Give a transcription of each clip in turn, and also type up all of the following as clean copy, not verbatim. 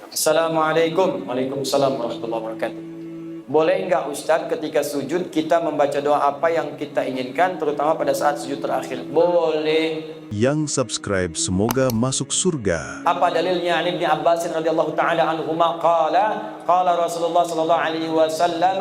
Assalamualaikum. Waalaikumsalam warahmatullahi wabarakatuh. Boleh enggak Ustadz ketika sujud kita membaca doa apa yang kita inginkan, terutama pada saat sujud terakhir? Boleh. Yang subscribe semoga masuk surga. Apa dalilnya? Ibnu Abbas radhiyallahu taala anhuma qala Rasulullah sallallahu alaihi wasallam,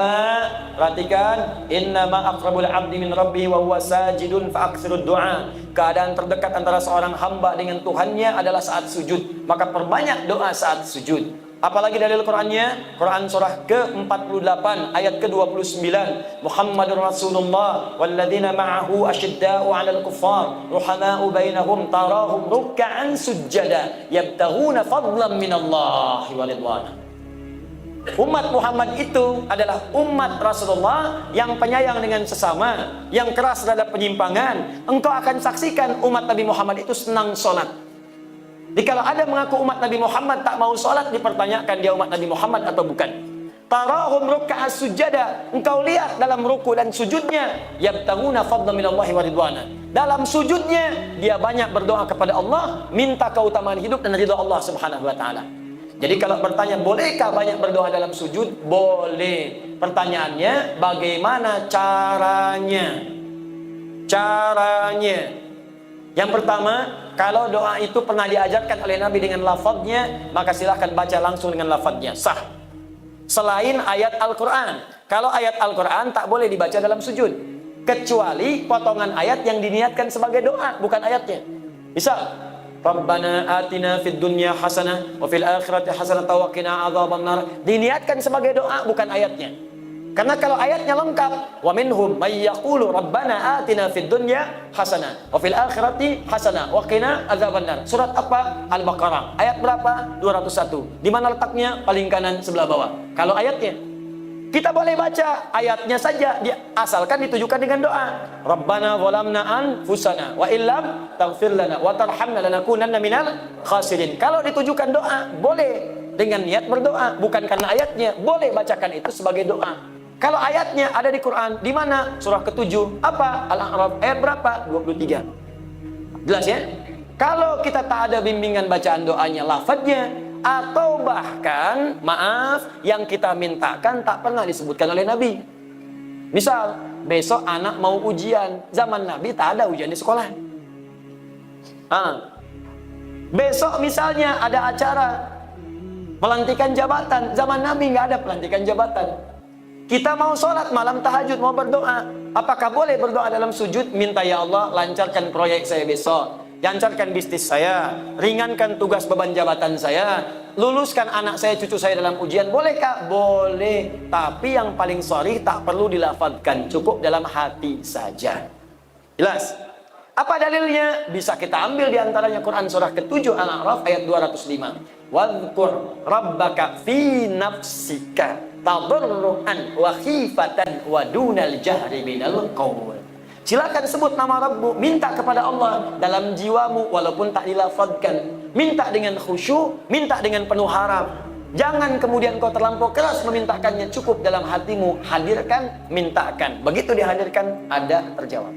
perhatikan, innama aqrabul 'abdi min rabbih wa huwa sajidun fa aktsirud du'a. Keadaan terdekat antara seorang hamba dengan Tuhannya adalah saat sujud, maka perbanyak doa saat sujud. Apalagi dalil Qur'annya? Quran surah ke-48 ayat ke-29. Muhammadur Rasulullah walladzina ma'ahu asyidda'u 'alal kuffar ruhama'u bainahum tarahum ruk'an sujada yabtaghuna fadlan minallahi wa ridwana. Umat Muhammad itu adalah umat Rasulullah yang penyayang dengan sesama, yang keras terhadap penyimpangan. Engkau akan saksikan umat Nabi Muhammad itu senang sholat. Jadi kalau ada mengaku umat Nabi Muhammad tak mau sholat, dipertanyakan dia umat Nabi Muhammad atau bukan. Tarahum ruk'a sujada, engkau lihat dalam ruku dan sujudnya, yabtaghuna fadlan minallahi wa ridwana. Dalam sujudnya dia banyak berdoa kepada Allah, minta keutamaan hidup dan ridha Allah Subhanahu wa taala. Jadi kalau bertanya bolehkah banyak berdoa dalam sujud? Boleh. Pertanyaannya bagaimana caranya? Yang pertama, kalau doa itu pernah diajarkan oleh Nabi dengan lafadznya, maka silahkan baca langsung dengan lafadznya, sah. Selain ayat Al-Quran. Kalau ayat Al-Quran tak boleh dibaca dalam sujud, kecuali potongan ayat yang diniatkan sebagai doa, bukan ayatnya. Misal, Rabbana atina fid dunya hasanah wa fil akhirati hasanah wa qina adzabannar, diniatkan sebagai doa, bukan ayatnya. Karena kalau ayatnya lengkap, wa minhum may yaqulu rabbana atina fid dunya hasanah wa fil akhirati hasanah wa qina adzabannar. Surat apa? Al-Baqarah. Ayat berapa? 201. Di mana letaknya? Paling kanan sebelah bawah. Kalau ayatnya, kita boleh baca ayatnya saja, asalkan ditujukan dengan doa. Rabbana zalamna anfusana wa illam taghfir lana wa tarhamna lanakunanna minal khasirin. Kalau ditujukan doa, boleh dengan niat berdoa, bukan karena ayatnya. Boleh bacakan itu sebagai doa. Kalau ayatnya ada di Quran, di mana? Surah ke-7, apa? Al-A'raf, ayat berapa? 23. Jelas ya? Kalau kita tak ada bimbingan bacaan doanya, lafadznya, atau bahkan, maaf, yang kita mintakan tak pernah disebutkan oleh Nabi. Misal, besok anak mau ujian, zaman Nabi tak ada ujian di sekolah. Besok misalnya ada acara pelantikan jabatan, zaman Nabi nggak ada pelantikan jabatan. Kita mau sholat malam tahajud, mau berdoa, apakah boleh berdoa dalam sujud? Minta, ya Allah lancarkan proyek saya besok, lancarkan bisnis saya, ringankan tugas beban jabatan saya, luluskan anak saya, cucu saya dalam ujian. Bolehkah? Boleh. Tapi yang paling sharih tak perlu dilafadzkan, cukup dalam hati saja. Jelas? Apa dalilnya? Bisa kita ambil diantaranya Quran surah ke-7 Al-A'raf ayat 205. Wadhkur rabbaka fi nafsika tadarruan wa khifatan wa dunal jahri minal qaul. Silakan sebut nama Rabbu, minta kepada Allah dalam jiwamu walaupun tak dilafadzkan. Minta dengan khusyuk, minta dengan penuh harap. Jangan kemudian kau terlampau keras memintakannya, cukup dalam hatimu, hadirkan, mintakan. Begitu dihadirkan, ada terjawab.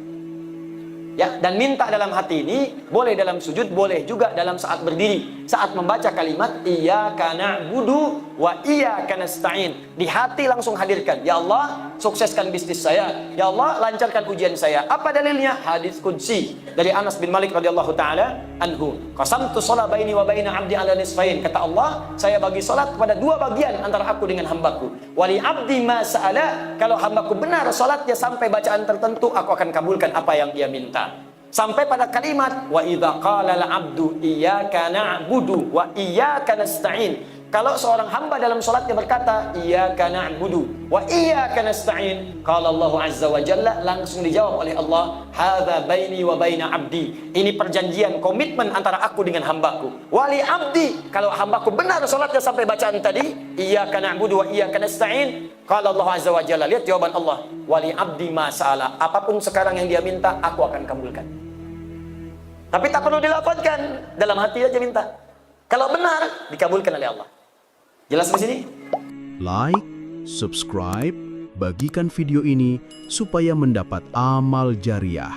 Ya, dan minta dalam hati ini boleh dalam sujud, boleh juga dalam saat berdiri, saat membaca kalimat iyyaka na'budu wa iyyaka nasta'in. Di hati langsung hadirkan, ya Allah sukseskan bisnis saya, ya Allah lancarkan ujian saya. Apa dalilnya? Hadis qudsi dari Anas bin Malik radhiyallahu taala anhu. Qasamtu shalah baini wa baina 'abdi 'ala nisfain. Kata Allah, saya bagi salat kepada dua bagian antara aku dengan hambaku. Wali 'abdi ma sa'ala, kalau hambaku benar salatnya sampai bacaan tertentu, aku akan kabulkan apa yang dia minta. Sampai pada kalimat wa idza qala al-'abdu iyyaka na'budu wa iyyaka nasta'in. Kalau seorang hamba dalam salatnya berkata iyyaka na'budu wa iyyaka nasta'in, qala Allah azza wa jalla, langsung dijawab oleh Allah, hadza baini wa baina 'abdi. Ini perjanjian, komitmen antara aku dengan hambaku. Wali 'abdi, kalau hambaku benar salatnya sampai bacaan tadi iyyaka na'budu wa iyyaka nasta'in, qala Allah azza wa jalla, lihat jawaban Allah, wali 'abdi ma sa'ala. Apapun sekarang yang dia minta, aku akan kabulkan. Tapi tak perlu dilafadzkan, dalam hati aja minta. Kalau benar, dikabulkan oleh Allah. Jelas di sini? Like, subscribe, bagikan video ini supaya mendapat amal jariah.